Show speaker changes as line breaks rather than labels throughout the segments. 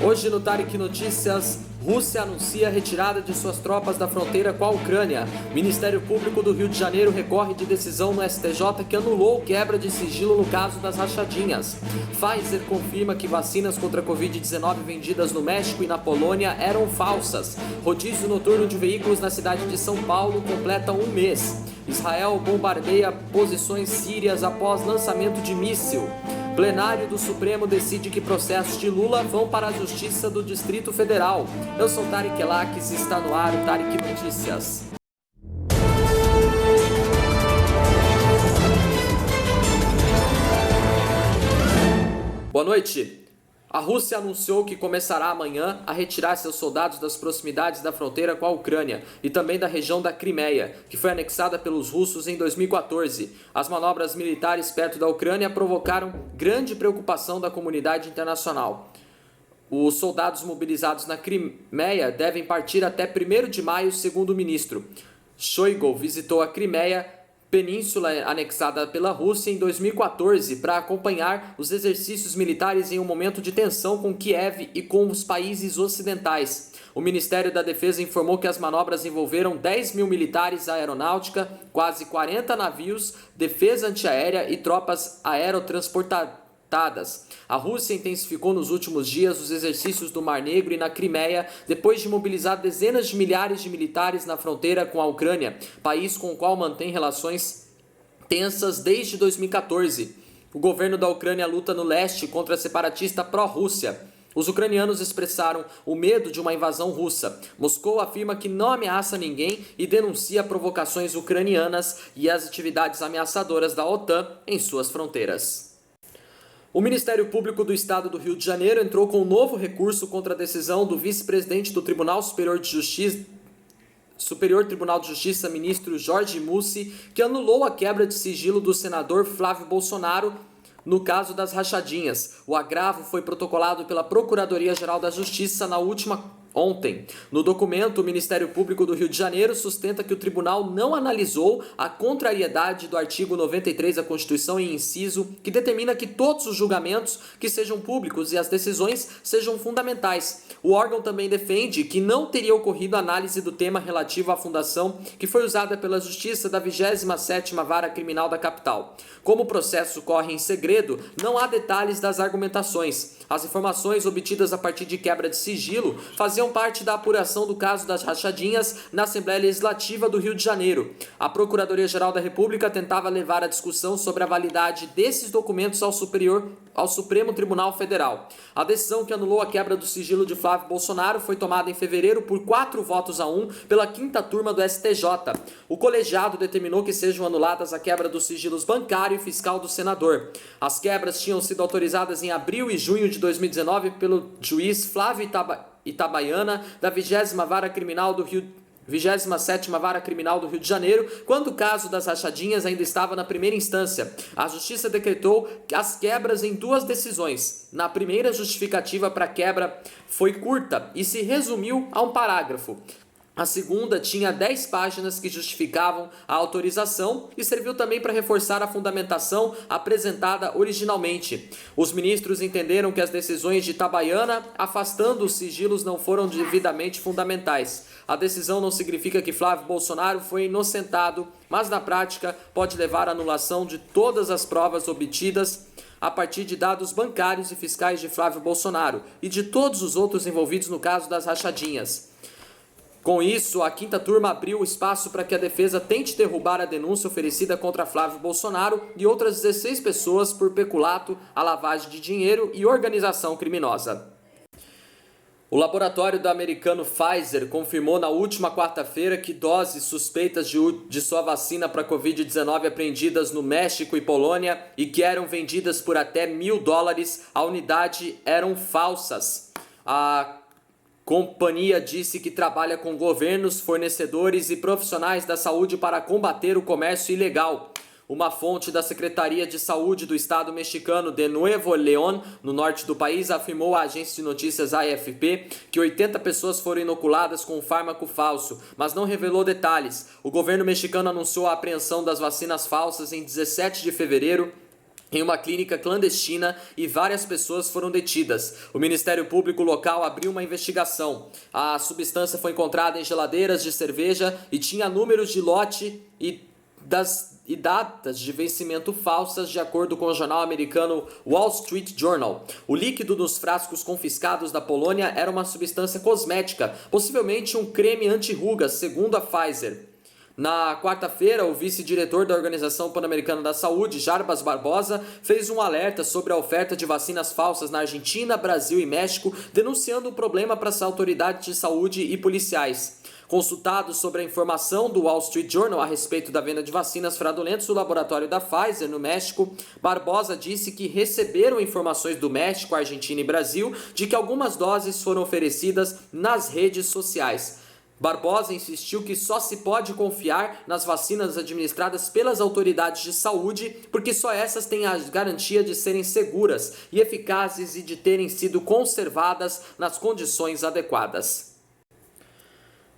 Hoje no Tarek Notícias, Rússia anuncia a retirada de suas tropas da fronteira com a Ucrânia. Ministério Público do Rio de Janeiro recorre de decisão no STJ que anulou quebra de sigilo no caso das rachadinhas. Pfizer confirma que vacinas contra a Covid-19 vendidas no México e na Polônia eram falsas. Rodízio noturno de veículos na cidade de São Paulo completa um mês. Israel bombardeia posições sírias após lançamento de míssil. Plenário do Supremo decide que processos de Lula vão para a Justiça do Distrito Federal. Eu sou Tarek Elaques e está no ar o Tarek Notícias. Boa noite. A Rússia anunciou que começará amanhã a retirar seus soldados das proximidades da fronteira com a Ucrânia e também da região da Crimeia, que foi anexada pelos russos em 2014. As manobras militares perto da Ucrânia provocaram grande preocupação da comunidade internacional. Os soldados mobilizados na Crimeia devem partir até 1º de maio, segundo o ministro. Shoigu visitou a Crimeia, península anexada pela Rússia, em 2014 para acompanhar os exercícios militares em um momento de tensão com Kiev e com os países ocidentais. O Ministério da Defesa informou que as manobras envolveram 10 mil militares, aeronáutica, quase 40 navios, defesa antiaérea e tropas aerotransportadas. A Rússia intensificou nos últimos dias os exercícios do Mar Negro e na Crimeia, depois de mobilizar dezenas de milhares de militares na fronteira com a Ucrânia, país com o qual mantém relações tensas desde 2014. O governo da Ucrânia luta no leste contra a separatista pró-Rússia. Os ucranianos expressaram o medo de uma invasão russa. Moscou afirma que não ameaça ninguém e denuncia provocações ucranianas e as atividades ameaçadoras da OTAN em suas fronteiras. O Ministério Público do Estado do Rio de Janeiro entrou com um novo recurso contra a decisão do vice-presidente do Tribunal Superior Tribunal de Justiça, ministro Jorge Mussi, que anulou a quebra de sigilo do senador Flávio Bolsonaro no caso das rachadinhas. O agravo foi protocolado pela Procuradoria-Geral da Justiça ontem. No documento, o Ministério Público do Rio de Janeiro sustenta que o tribunal não analisou a contrariedade do artigo 93 da Constituição em inciso, que determina que todos os julgamentos que sejam públicos e as decisões sejam fundamentais. O órgão também defende que não teria ocorrido análise do tema relativo à fundação que foi usada pela Justiça da 27ª Vara Criminal da Capital. Como o processo corre em segredo, não há detalhes das argumentações. As informações obtidas a partir de quebra de sigilo faziam parte da apuração do caso das rachadinhas na Assembleia Legislativa do Rio de Janeiro. A Procuradoria-Geral da República tentava levar a discussão sobre a validade desses documentos ao Supremo Tribunal Federal. A decisão que anulou a quebra do sigilo de Flávio Bolsonaro foi tomada em fevereiro por 4-1 pela 5ª turma do STJ. O colegiado determinou que sejam anuladas a quebra dos sigilos bancário e fiscal do senador. As quebras tinham sido autorizadas em abril e junho de 2019 pelo juiz Flávio Itabaiana, da 27ª Vara Criminal do Rio de Janeiro, quando o caso das rachadinhas ainda estava na primeira instância. A Justiça decretou as quebras em 2 decisões. Na primeira, a justificativa para a quebra foi curta e se resumiu a um parágrafo. A segunda tinha 10 páginas que justificavam a autorização e serviu também para reforçar a fundamentação apresentada originalmente. Os ministros entenderam que as decisões de Itabaiana afastando os sigilos não foram devidamente fundamentais. A decisão não significa que Flávio Bolsonaro foi inocentado, mas na prática pode levar à anulação de todas as provas obtidas a partir de dados bancários e fiscais de Flávio Bolsonaro e de todos os outros envolvidos no caso das rachadinhas. Com isso, a 5ª turma abriu espaço para que a defesa tente derrubar a denúncia oferecida contra Flávio Bolsonaro e outras 16 pessoas por peculato, a lavagem de dinheiro e organização criminosa. O laboratório do americano Pfizer confirmou na última quarta-feira que doses suspeitas de sua vacina para a Covid-19 apreendidas no México e Polônia e que eram vendidas por até $1.000 a unidade eram falsas. A companhia disse que trabalha com governos, fornecedores e profissionais da saúde para combater o comércio ilegal. Uma fonte da Secretaria de Saúde do estado mexicano de Nuevo León, no norte do país, afirmou à agência de notícias AFP que 80 pessoas foram inoculadas com um fármaco falso, mas não revelou detalhes. O governo mexicano anunciou a apreensão das vacinas falsas em 17 de fevereiro em uma clínica clandestina e várias pessoas foram detidas. O Ministério Público local abriu uma investigação. A substância foi encontrada em geladeiras de cerveja e tinha números de lote e datas de vencimento falsas, de acordo com o jornal americano Wall Street Journal. O líquido nos frascos confiscados da Polônia era uma substância cosmética, possivelmente um creme anti-rugas, segundo a Pfizer. Na quarta-feira, o vice-diretor da Organização Pan-Americana da Saúde, Jarbas Barbosa, fez um alerta sobre a oferta de vacinas falsas na Argentina, Brasil e México, denunciando o problema para as autoridades de saúde e policiais. Consultado sobre a informação do Wall Street Journal a respeito da venda de vacinas fraudulentas do laboratório da Pfizer no México, Barbosa disse que receberam informações do México, Argentina e Brasil de que algumas doses foram oferecidas nas redes sociais. Barbosa insistiu que só se pode confiar nas vacinas administradas pelas autoridades de saúde, porque só essas têm a garantia de serem seguras e eficazes e de terem sido conservadas nas condições adequadas.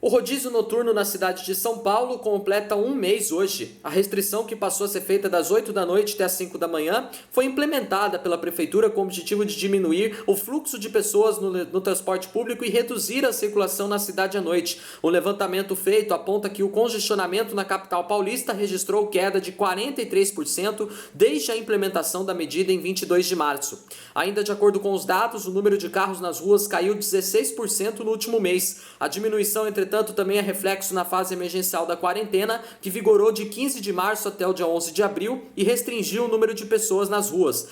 O rodízio noturno na cidade de São Paulo completa um mês hoje. A restrição, que passou a ser feita das 8 da noite até as 5 da manhã, foi implementada pela prefeitura com o objetivo de diminuir o fluxo de pessoas no transporte público e reduzir a circulação na cidade à noite. O levantamento feito aponta que o congestionamento na capital paulista registrou queda de 43% desde a implementação da medida em 22 de março. Ainda de acordo com os dados, o número de carros nas ruas caiu 16% no último mês. A diminuição, entretanto, também é reflexo na fase emergencial da quarentena, que vigorou de 15 de março até o dia 11 de abril e restringiu o número de pessoas nas ruas.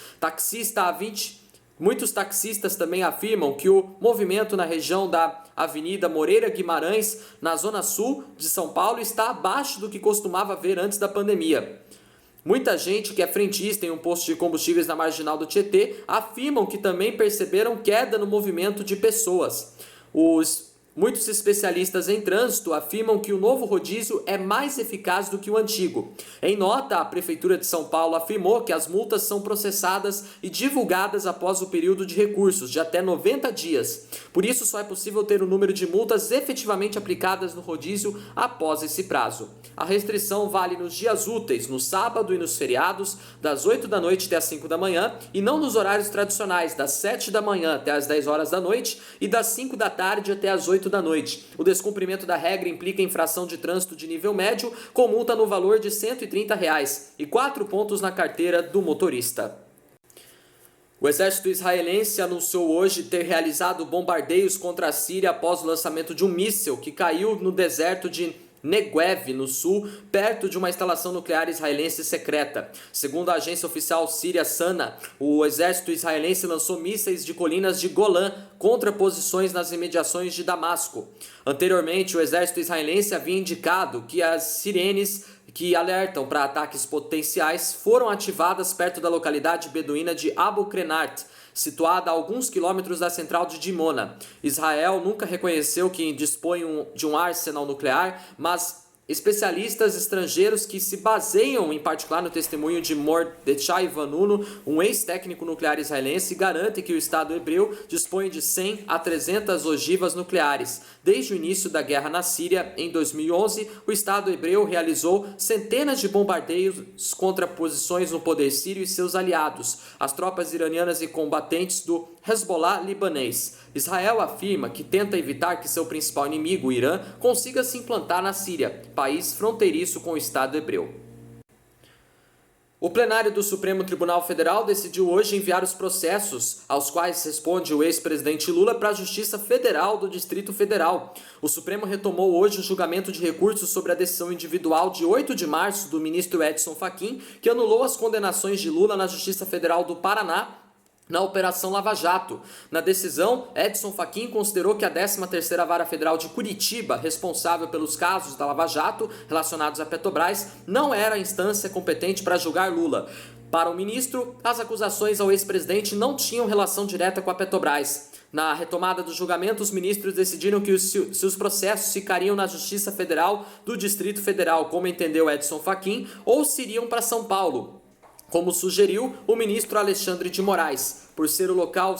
Muitos taxistas também afirmam que o movimento na região da Avenida Moreira Guimarães, na zona sul de São Paulo, está abaixo do que costumava ver antes da pandemia. Muita gente que é frentista em um posto de combustíveis na Marginal do Tietê afirmam que também perceberam queda no movimento de pessoas. Muitos especialistas em trânsito afirmam que o novo rodízio é mais eficaz do que o antigo. Em nota, a Prefeitura de São Paulo afirmou que as multas são processadas e divulgadas após o período de recursos, de até 90 dias. Por isso, só é possível ter o número de multas efetivamente aplicadas no rodízio após esse prazo. A restrição vale nos dias úteis, no sábado e nos feriados, das 8 da noite até as 5 da manhã, e não nos horários tradicionais, das 7 da manhã até as 10 horas da noite e das 5 da tarde até as 8 da noite. O descumprimento da regra implica infração de trânsito de nível médio, com multa no valor de R$ 130 e 4 pontos na carteira do motorista. O exército israelense anunciou hoje ter realizado bombardeios contra a Síria após o lançamento de um míssil que caiu no deserto de Negev, no sul, perto de uma instalação nuclear israelense secreta. Segundo a agência oficial síria SANA, o exército israelense lançou mísseis de colinas de Golã contra posições nas imediações de Damasco. Anteriormente, o exército israelense havia indicado que as sirenes que alertam para ataques potenciais foram ativadas perto da localidade beduína de Abu Krenat, situada a alguns quilômetros da central de Dimona. Israel nunca reconheceu que dispõe de um arsenal nuclear, mas especialistas estrangeiros que se baseiam em particular no testemunho de Mordechai Vanunu, um ex-técnico nuclear israelense, garantem que o Estado hebreu dispõe de 100 a 300 ogivas nucleares. Desde o início da guerra na Síria, em 2011, o Estado hebreu realizou centenas de bombardeios contra posições no poder sírio e seus aliados, as tropas iranianas e combatentes do Hezbollah libanês. Israel afirma que tenta evitar que seu principal inimigo, o Irã, consiga se implantar na Síria, país fronteiriço com o Estado hebreu. O plenário do Supremo Tribunal Federal decidiu hoje enviar os processos aos quais responde o ex-presidente Lula para a Justiça Federal do Distrito Federal. O Supremo retomou hoje o julgamento de recursos sobre a decisão individual de 8 de março do ministro Edson Fachin, que anulou as condenações de Lula na Justiça Federal do Paraná na Operação Lava Jato. Na decisão, Edson Fachin considerou que a 13ª Vara Federal de Curitiba, responsável pelos casos da Lava Jato relacionados à Petrobras, não era a instância competente para julgar Lula. Para o ministro, as acusações ao ex-presidente não tinham relação direta com a Petrobras. Na retomada do julgamento, os ministros decidiram que se os processos ficariam na Justiça Federal do Distrito Federal, como entendeu Edson Fachin, ou se iriam para São Paulo, como sugeriu o ministro Alexandre de Moraes, por ser o local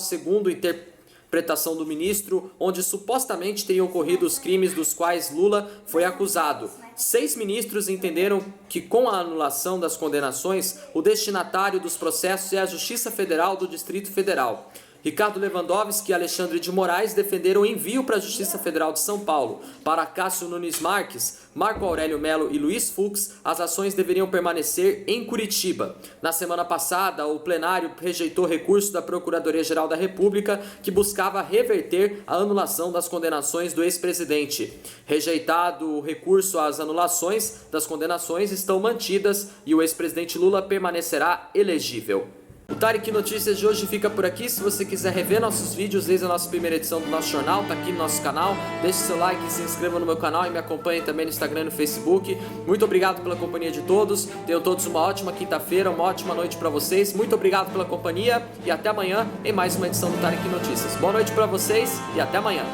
interpretação do ministro, onde supostamente teriam ocorrido os crimes dos quais Lula foi acusado. 6 ministros entenderam que, com a anulação das condenações, o destinatário dos processos é a Justiça Federal do Distrito Federal. Ricardo Lewandowski e Alexandre de Moraes defenderam o envio para a Justiça Federal de São Paulo. Para Cássio Nunes Marques, Marco Aurélio Melo e Luiz Fux, as ações deveriam permanecer em Curitiba. Na semana passada, o plenário rejeitou recurso da Procuradoria-Geral da República que buscava reverter a anulação das condenações do ex-presidente. Rejeitado o recurso, as anulações das condenações estão mantidas e o ex-presidente Lula permanecerá elegível. O Tarek Notícias de hoje fica por aqui. Se você quiser rever nossos vídeos desde a nossa primeira edição do nosso jornal, tá aqui no nosso canal. Deixe seu like, se inscreva no meu canal e me acompanhe também no Instagram e no Facebook. Muito obrigado pela companhia de todos. Tenham todos uma ótima quinta-feira, uma ótima noite para vocês. Muito obrigado pela companhia e até amanhã em mais uma edição do Tarek Notícias. Boa noite para vocês e até amanhã.